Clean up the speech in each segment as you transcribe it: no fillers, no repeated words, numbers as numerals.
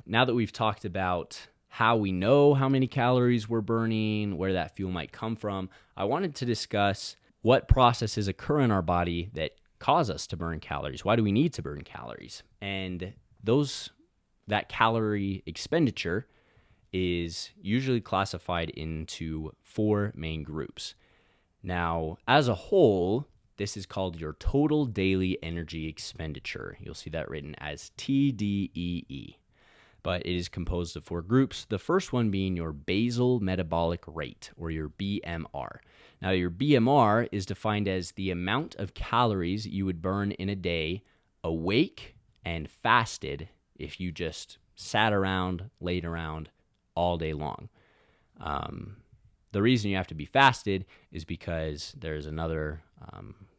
now that we've talked about how we know how many calories we're burning, where that fuel might come from, I wanted to discuss what processes occur in our body that cause us to burn calories. Why do we need to burn calories? And that calorie expenditure is usually classified into 4 main groups. Now, as a whole, this is called your total daily energy expenditure. You'll see that written as TDEE. But it is composed of 4 groups. The first one being your basal metabolic rate, or your BMR. Now, your BMR is defined as the amount of calories you would burn in a day awake and fasted if you just sat around, laid around all day long. The reason you have to be fasted is because there's another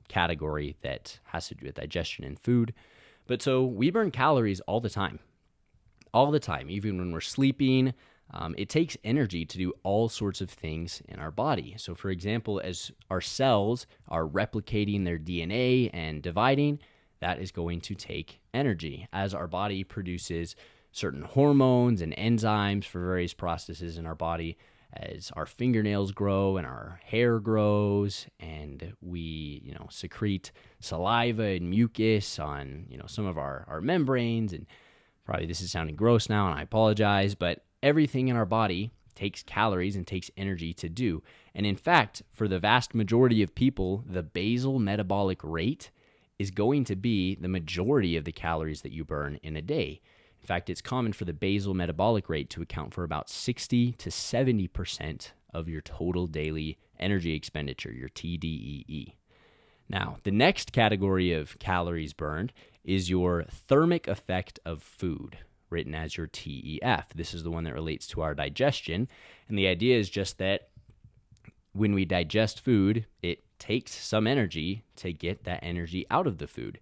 category that has to do with digestion and food. But so we burn calories all the time. All the time, even when we're sleeping. It takes energy to do all sorts of things in our body. So for example, as our cells are replicating their DNA and dividing, that is going to take energy. As our body produces certain hormones and enzymes for various processes in our body, as our fingernails grow and our hair grows, and we, secrete saliva and mucus on, some of our membranes. And probably this is sounding gross now, and I apologize, but everything in our body takes calories and takes energy to do. And in fact, for the vast majority of people, the basal metabolic rate is going to be the majority of the calories that you burn in a day. In fact, it's common for the basal metabolic rate to account for about 60 to 70% of your total daily energy expenditure, your TDEE. Now, the next category of calories burned is your thermic effect of food, written as your TEF. This is the one that relates to our digestion. And the idea is just that when we digest food, it takes some energy to get that energy out of the food.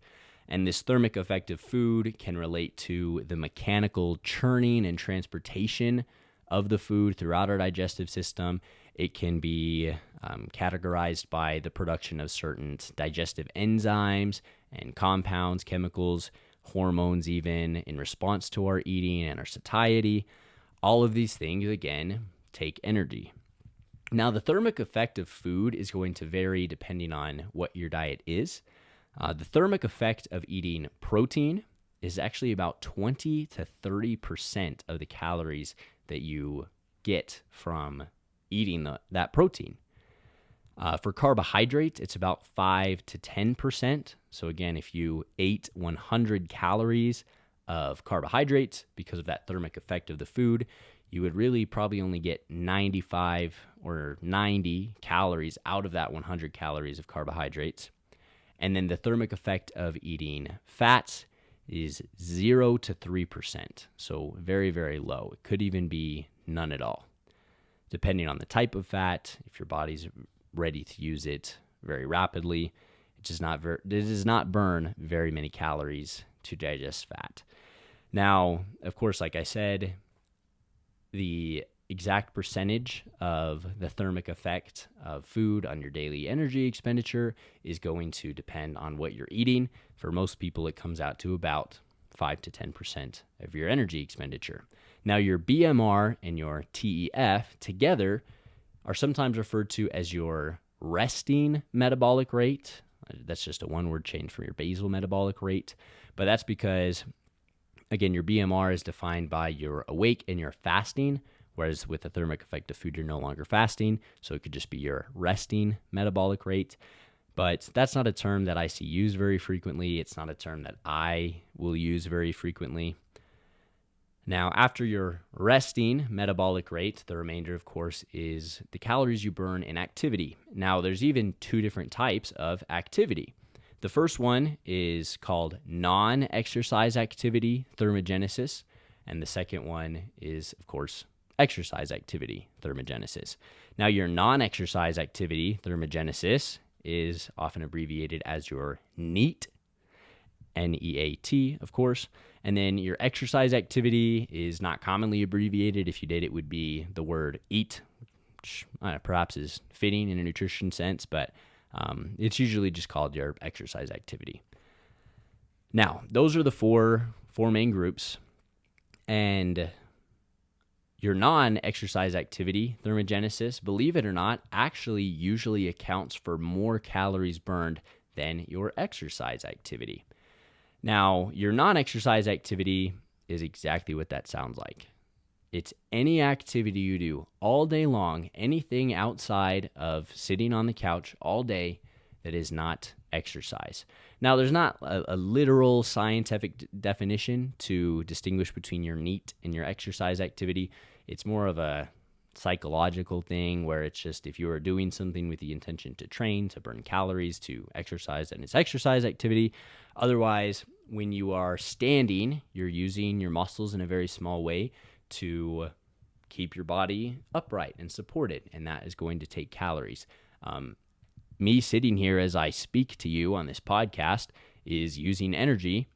And this thermic effect of food can relate to the mechanical churning and transportation of the food throughout our digestive system. It can be categorized by the production of certain digestive enzymes and compounds, chemicals, hormones even, in response to our eating and our satiety. All of these things, again, take energy. Now, the thermic effect of food is going to vary depending on what your diet is. The thermic effect of eating protein is actually about 20 to 30% of the calories that you get from eating that protein. For carbohydrates, it's about 5 to 10%. So again, if you ate 100 calories of carbohydrates because of that thermic effect of the food, you would really probably only get 95 or 90 calories out of that 100 calories of carbohydrates. And then the thermic effect of eating fats is 0 to 3%. So very, very low. It could even be none at all. Depending on the type of fat, if your body's ready to use it very rapidly, it does not burn very many calories to digest fat. Now, of course, like I said, the exact percentage of the thermic effect of food on your daily energy expenditure is going to depend on what you're eating. For most people, it comes out to about 5 to 10% of your energy expenditure. Now, your BMR and your TEF together are sometimes referred to as your resting metabolic rate. That's just a one-word change from your basal metabolic rate. But that's because, again, your BMR is defined by your awake and your fasting, whereas with the thermic effect of food, you're no longer fasting. So it could just be your resting metabolic rate. But that's not a term that I see used very frequently. It's not a term that I will use very frequently. Now, after your resting metabolic rate, the remainder, of course, is the calories you burn in activity. Now, there's even 2 different types of activity. The first one is called non-exercise activity thermogenesis, and the second one is, of course, exercise activity thermogenesis. Now, your non-exercise activity thermogenesis is often abbreviated as your NEAT, N-E-A-T, of course. And then your exercise activity is not commonly abbreviated. If you did, it would be the word EAT, which perhaps is fitting in a nutrition sense, but it's usually just called your exercise activity. Now, those are the four main groups. And your non-exercise activity, thermogenesis, believe it or not, actually usually accounts for more calories burned than your exercise activity. Now, your non-exercise activity is exactly what that sounds like. It's any activity you do all day long, anything outside of sitting on the couch all day that is not exercise. Now, there's not a literal scientific definition to distinguish between your NEAT and your exercise activity. It's more of a psychological thing where it's just if you are doing something with the intention to train, to burn calories, to exercise, then it's exercise activity. Otherwise, when you are standing, you're using your muscles in a very small way to keep your body upright and supported, and that is going to take calories. Me sitting here as I speak to you on this podcast is using energy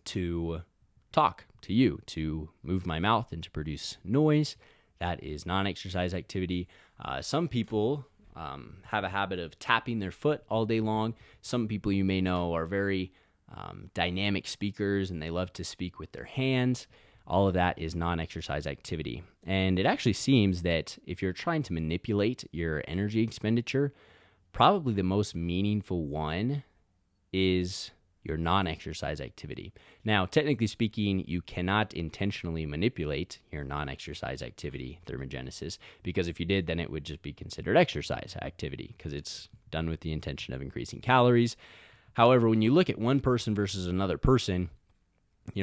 to talk to you, to move my mouth and to produce noise. That is non-exercise activity. Some people have a habit of tapping their foot all day long. Some people you may know are very dynamic speakers and they love to speak with their hands. All of that is non-exercise activity. And it actually seems that if you're trying to manipulate your energy expenditure, probably the most meaningful one is your non-exercise activity. Now, technically speaking, you cannot intentionally manipulate your non-exercise activity, thermogenesis, because if you did, then it would just be considered exercise activity because it's done with the intention of increasing calories. However, when you look at one person versus another person,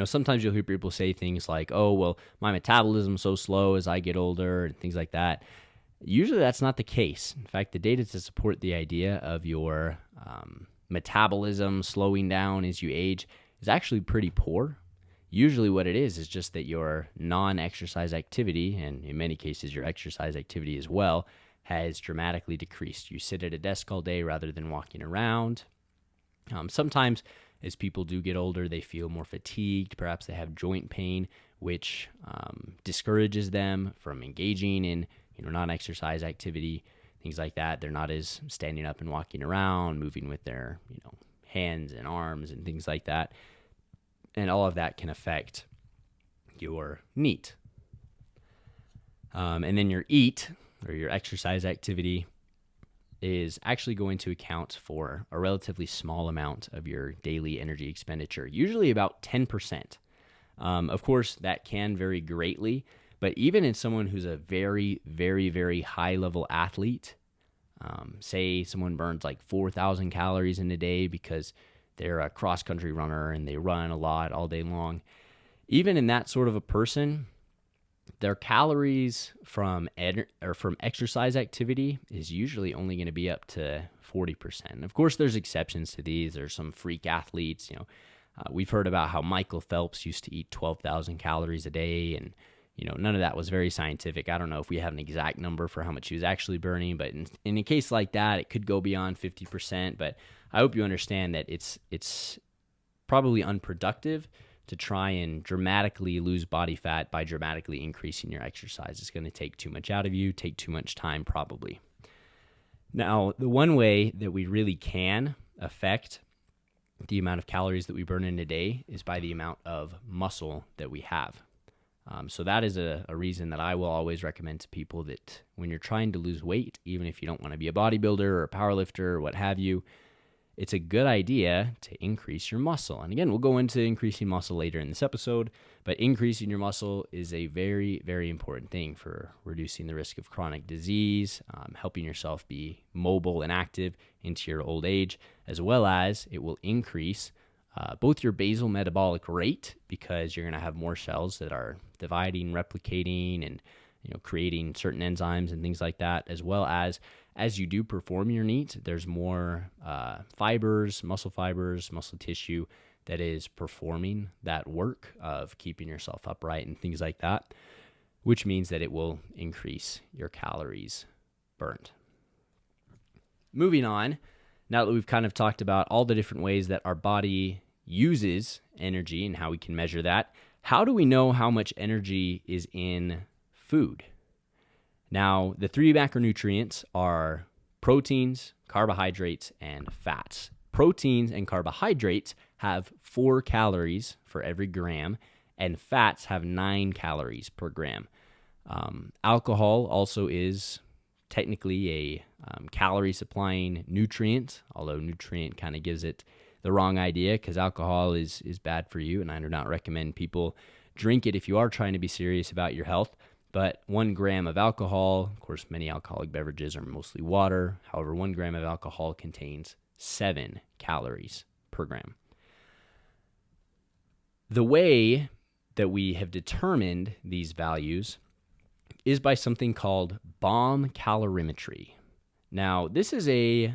sometimes you'll hear people say things like, oh, well, my metabolism's so slow as I get older and things like that. Usually that's not the case. In fact, the data to support the idea of your metabolism slowing down as you age is actually pretty poor. Usually what it is just that your non-exercise activity, and in many cases your exercise activity as well, has dramatically decreased. You sit at a desk all day rather than walking around. Sometimes as people do get older, they feel more fatigued. Perhaps they have joint pain, which discourages them from engaging in non-exercise activity, things like that. They're not as standing up and walking around, moving with their hands and arms and things like that. And all of that can affect your NEAT. And then your EAT, or your exercise activity, is actually going to account for a relatively small amount of your daily energy expenditure, usually about 10%. Of course, that can vary greatly, but even in someone who's a very, very, very high-level athlete, say someone burns like 4,000 calories in a day because they're a cross-country runner and they run a lot all day long, even in that sort of a person, their calories from exercise activity is usually only going to be up to 40%. Of course, there's exceptions to these. There's some freak athletes. We've heard about how Michael Phelps used to eat 12,000 calories a day, and none of that was very scientific. I don't know if we have an exact number for how much he was actually burning, but in a case like that, it could go beyond 50%. But I hope you understand that it's probably unproductive to try and dramatically lose body fat by dramatically increasing your exercise. It's going to take too much out of you, take too much time probably. Now, the one way that we really can affect the amount of calories that we burn in a day is by the amount of muscle that we have. So that is a reason that I will always recommend to people that when you're trying to lose weight, even if you don't want to be a bodybuilder or a powerlifter or what have you, it's a good idea to increase your muscle. And again, we'll go into increasing muscle later in this episode, but increasing your muscle is a very, very important thing for reducing the risk of chronic disease, helping yourself be mobile and active into your old age, as well as it will increase both your basal metabolic rate, because you're going to have more cells that are dividing, replicating, and creating certain enzymes and things like that, as well as you do perform your NEAT, there's more fibers, muscle tissue that is performing that work of keeping yourself upright and things like that, which means that it will increase your calories burned. Moving on, now that we've kind of talked about all the different ways that our body uses energy and how we can measure that, how do we know how much energy is in food? Now, the three macronutrients are proteins, carbohydrates, and fats. Proteins and carbohydrates have 4 calories for every gram, and fats have 9 calories per gram. Alcohol also is technically a calorie supplying nutrient, although nutrient kind of gives it the wrong idea because alcohol is bad for you, and I do not recommend people drink it if you are trying to be serious about your health. But 1 gram of alcohol, of course, many alcoholic beverages are mostly water. However, 1 gram of alcohol contains 7 calories per gram. The way that we have determined these values is by something called bomb calorimetry. Now, this is a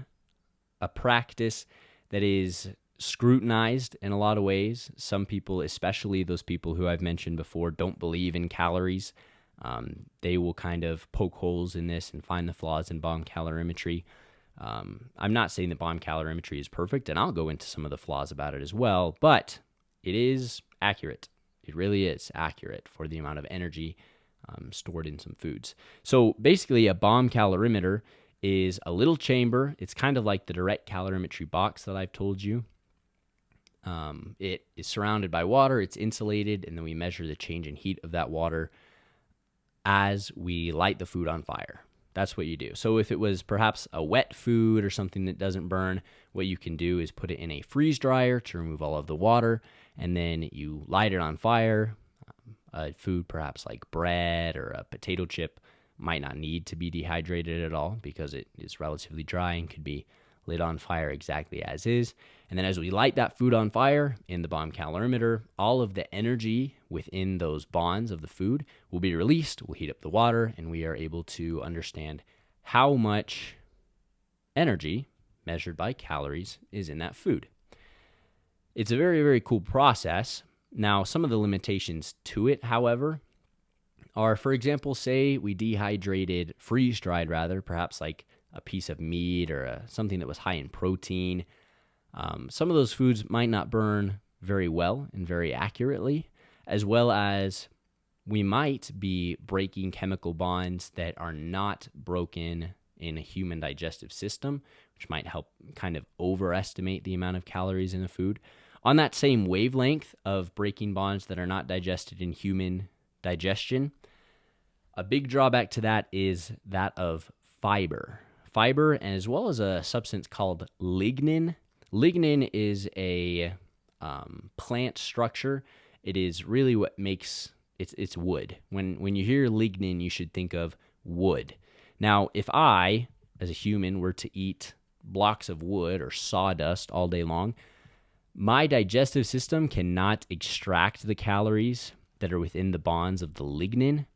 practice that is scrutinized in a lot of ways. Some people, especially those people who I've mentioned before, don't believe in calories. They will kind of poke holes in this and find the flaws in bomb calorimetry. I'm not saying that bomb calorimetry is perfect, and I'll go into some of the flaws about it as well, but it is accurate. It really is accurate for the amount of energy stored in some foods. So basically, a bomb calorimeter is a little chamber. It's kind of like the direct calorimetry box that I've told you. It is surrounded by water, it's insulated, and then we measure the change in heat of that water as we light the food on fire. That's what you do. So if it was perhaps a wet food or something that doesn't burn, what you can do is put it in a freeze dryer to remove all of the water, and then you light it on fire. A food perhaps like bread or a potato chip might not need to be dehydrated at all because it is relatively dry and could be lit on fire exactly as is. And then as we light that food on fire in the bomb calorimeter, all of the energy within those bonds of the food will be released. We'll heat up the water, and we are able to understand how much energy measured by calories is in that food. It's a very, very cool process. Now, some of the limitations to it, however, are, for example, say we freeze-dried, perhaps like a piece of meat or something that was high in protein. Some of those foods might not burn very well and very accurately, as well as we might be breaking chemical bonds that are not broken in a human digestive system, which might help kind of overestimate the amount of calories in a food. On that same wavelength of breaking bonds that are not digested in human digestion, a big drawback to that is that of fiber. Fiber, as well as a substance called lignin. Lignin is a plant structure. It is really what makes it's wood. When you hear lignin, you should think of wood. Now, if I, as a human, were to eat blocks of wood or sawdust all day long, my digestive system cannot extract the calories that are within the bonds of the lignin,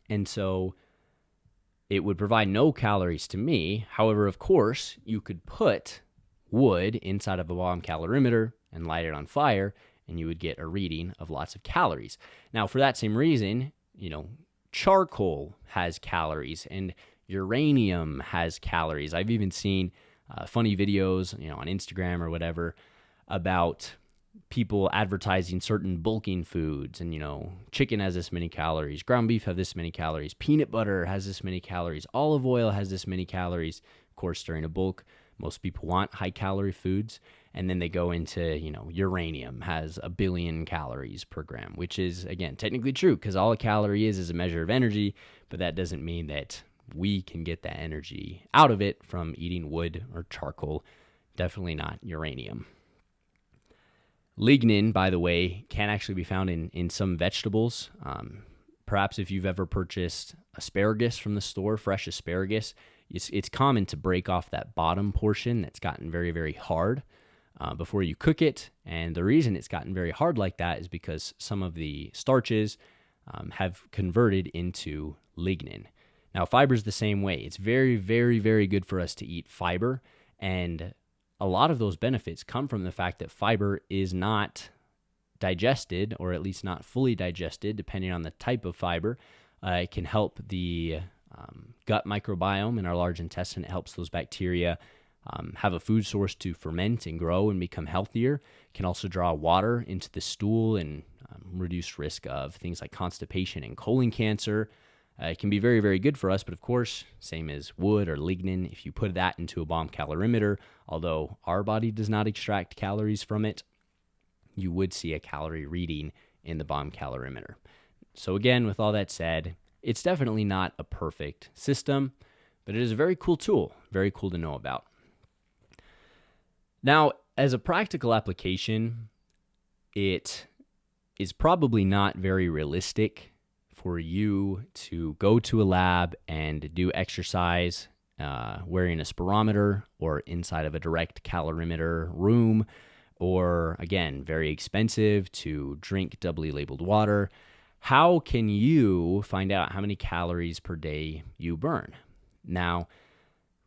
and so it would provide no calories to me. However, of course, you could put wood inside of a bomb calorimeter and light it on fire, and you would get a reading of lots of calories. Now, for that same reason, charcoal has calories and uranium has calories. I've even seen funny videos, on Instagram or whatever, about people advertising certain bulking foods, and chicken has this many calories, ground beef have this many calories, peanut butter has this many calories, olive oil has this many calories. Of course, during a bulk, most people want high calorie foods, and then they go into uranium has 1 billion calories per gram, which is, again, technically true because all a calorie is a measure of energy, but that doesn't mean that we can get that energy out of it from eating wood or charcoal. Definitely not uranium. Lignin, by the way, can actually be found in some vegetables. Perhaps if you've ever purchased asparagus from the store, fresh asparagus, it's common to break off that bottom portion that's gotten very, very hard before you cook it. And the reason it's gotten very hard like that is because some of the starches have converted into lignin. Now, fiber is the same way. It's very, very, very good for us to eat fiber, and a lot of those benefits come from the fact that fiber is not digested, or at least not fully digested, depending on the type of fiber. It can help the gut microbiome in our large intestine. It helps those bacteria have a food source to ferment and grow and become healthier. It can also draw water into the stool and reduce risk of things like constipation and colon cancer. It can be very, very good for us, but of course, same as wood or lignin, if you put that into a bomb calorimeter, although our body does not extract calories from it, you would see a calorie reading in the bomb calorimeter. So again, with all that said, it's definitely not a perfect system, but it is a very cool tool, very cool to know about. Now, as a practical application, it is probably not very realistic for you to go to a lab and do exercise wearing a spirometer or inside of a direct calorimeter room, or again, very expensive to drink doubly labeled water. How can you find out how many calories per day you burn? Now,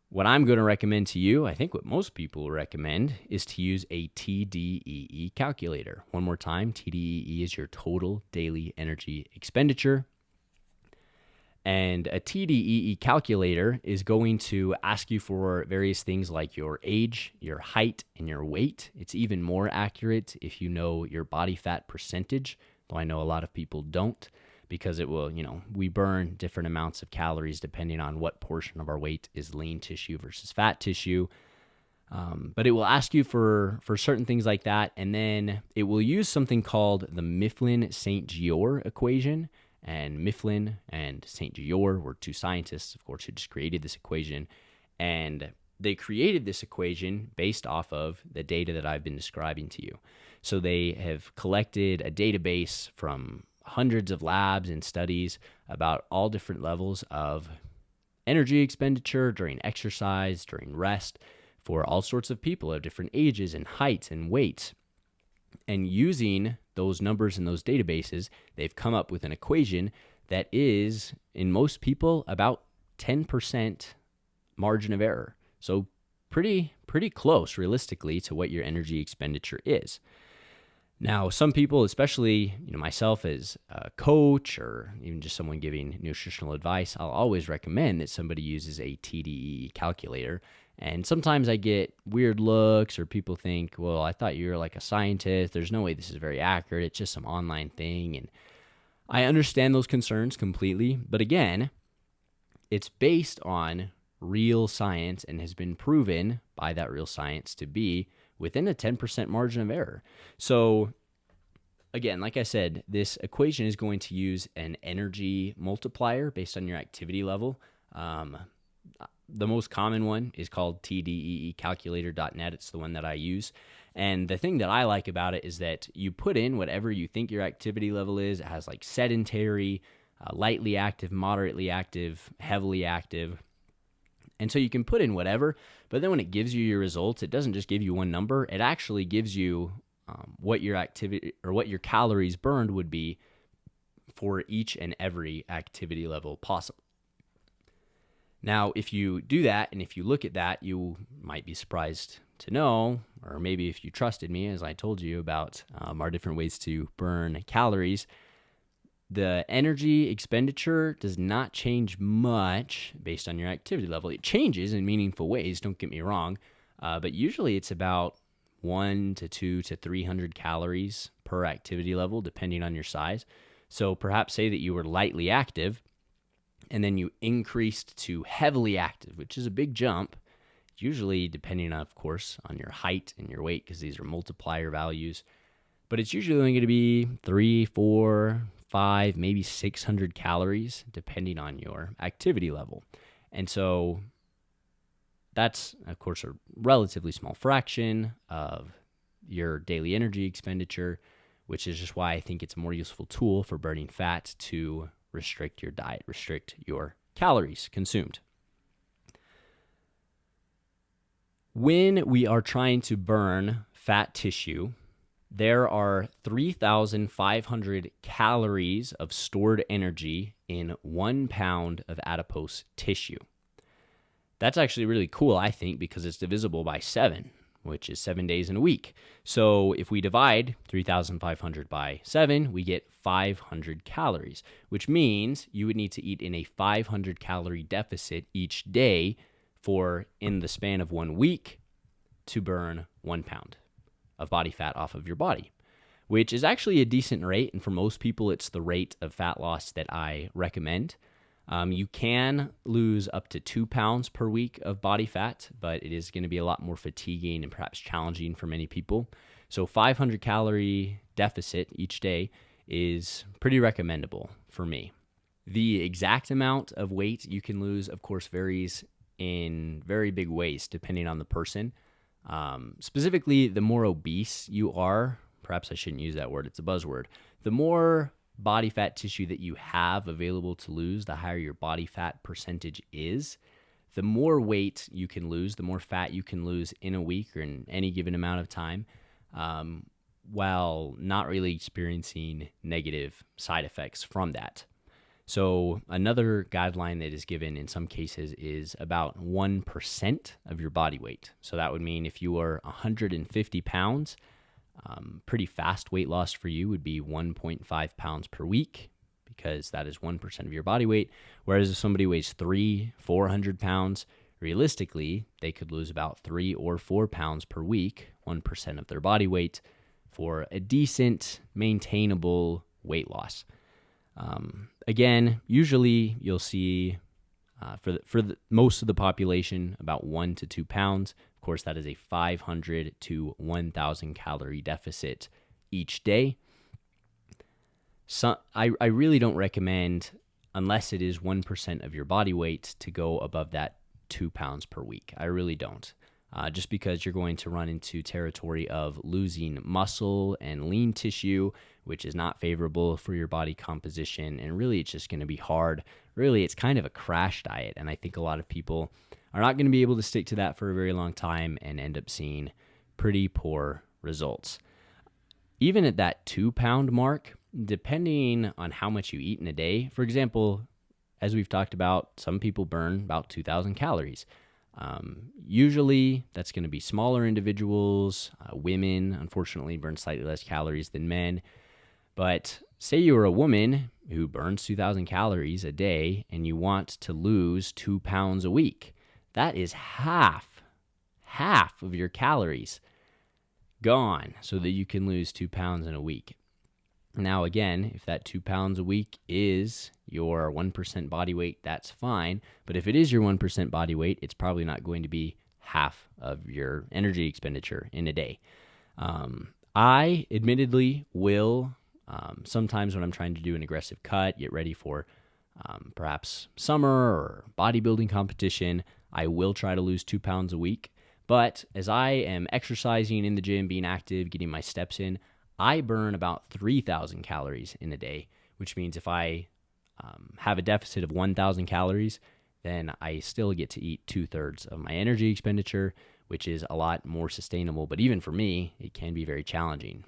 what I'm going to recommend to you, I think what most people recommend, is to use a TDEE calculator. One more time, TDEE is your total daily energy expenditure. And a TDEE calculator is going to ask you for various things like your age, your height, and your weight. It's even more accurate if you know your body fat percentage, though I know a lot of people don't, because it will, we burn different amounts of calories depending on what portion of our weight is lean tissue versus fat tissue. But it will ask you for certain things like that, and then it will use something called the Mifflin-St. Jeor equation. And Mifflin and St. Jeor were two scientists, of course, who just created this equation. And they created this equation based off of the data that I've been describing to you. So they have collected a database from hundreds of labs and studies about all different levels of energy expenditure during exercise, during rest, for all sorts of people of different ages and heights and weights. And using those numbers in those databases, they've come up with an equation that is, in most people, about 10% margin of error. So pretty close, realistically, to what your energy expenditure is. Now, some people, especially myself as a coach or even just someone giving nutritional advice, I'll always recommend that somebody uses a TDEE calculator. And sometimes I get weird looks, or people think, well, I thought you were like a scientist. There's no way this is very accurate. It's just some online thing. And I understand those concerns completely. But again, it's based on real science and has been proven by that real science to be within a 10% margin of error. So again, like I said, this equation is going to use an energy multiplier based on your activity level. The most common one is called tdeecalculator.net. It's the one that I use. And the thing that I like about it is that you put in whatever you think your activity level is. It has like sedentary, lightly active, moderately active, heavily active. And so you can put in whatever, but then when it gives you your results, it doesn't just give you one number. It actually gives you what your activity or what your calories burned would be for each and every activity level possible. Now, if you do that and if you look at that, you might be surprised to know, or maybe if you trusted me, as I told you about our different ways to burn calories, the energy expenditure does not change much based on your activity level. It changes in meaningful ways, don't get me wrong, but usually it's about 1 to 2 to 300 calories per activity level, depending on your size. So perhaps say that you were lightly active, and then you increased to heavily active, which is a big jump, usually depending, of course, on your height and your weight, because these are multiplier values. But it's usually only going to be 3, 4, 5, maybe 600 calories, depending on your activity level. And so that's, of course, a relatively small fraction of your daily energy expenditure, which is just why I think it's a more useful tool for burning fat to restrict your diet, restrict your calories consumed. When we are trying to burn fat tissue, there are 3,500 calories of stored energy in 1 pound of adipose tissue. That's actually really cool, I think, because it's divisible by 7, which is 7 days in a week. So if we divide 3,500 by 7, we get 500 calories, which means you would need to eat in a 500 calorie deficit each day for, in the span of 1 week, to burn 1 pound of body fat off of your body, which is actually a decent rate. And for most people, it's the rate of fat loss that I recommend. You can lose up to 2 pounds per week of body fat, but it is going to be a lot more fatiguing and perhaps challenging for many people. So 500 calorie deficit each day is pretty recommendable for me. The exact amount of weight you can lose, of course, varies in very big ways depending on the person. Specifically, the more obese you are, perhaps I shouldn't use that word, it's a buzzword. The more body fat tissue that you have available to lose, the higher your body fat percentage is. The more weight you can lose, the more fat you can lose in a week or in any given amount of time, while not really experiencing negative side effects from that. So another guideline that is given in some cases is about 1% of your body weight. So that would mean if you are 150 pounds, pretty fast weight loss for you would be 1.5 pounds per week, because that is 1% of your body weight. Whereas if somebody weighs 400 pounds, realistically, they could lose about 3 or 4 pounds per week, 1% of their body weight, for a decent, maintainable weight loss. Again, usually you'll see for the most of the population about 1 to 2 pounds. Of course, that is a 500 to 1,000 calorie deficit each day. So I really don't recommend, unless it is 1% of your body weight, to go above that 2 pounds per week. I really don't. Just because you're going to run into territory of losing muscle and lean tissue, which is not favorable for your body composition. And really, it's just going to be hard. Really, it's kind of a crash diet. And I think a lot of people are not going to be able to stick to that for a very long time and end up seeing pretty poor results. Even at that 2 pound mark, depending on how much you eat in a day, for example, as we've talked about, some people burn about 2,000 calories. Usually that's going to be smaller individuals. Women, unfortunately, burn slightly less calories than men. But say you're a woman who burns 2,000 calories a day and you want to lose 2 pounds a week. That is half of your calories gone so that you can lose 2 pounds in a week. Now, again, if that 2 pounds a week is your 1% body weight, that's fine. But if it is your 1% body weight, it's probably not going to be half of your energy expenditure in a day. I admittedly will, sometimes when I'm trying to do an aggressive cut, get ready for perhaps summer or bodybuilding competition, I will try to lose 2 pounds a week. But as I am exercising in the gym, being active, getting my steps in, I burn about 3,000 calories in a day, which means if I have a deficit of 1,000 calories, then I still get to eat 2/3 of my energy expenditure, which is a lot more sustainable. But even for me, it can be very challenging.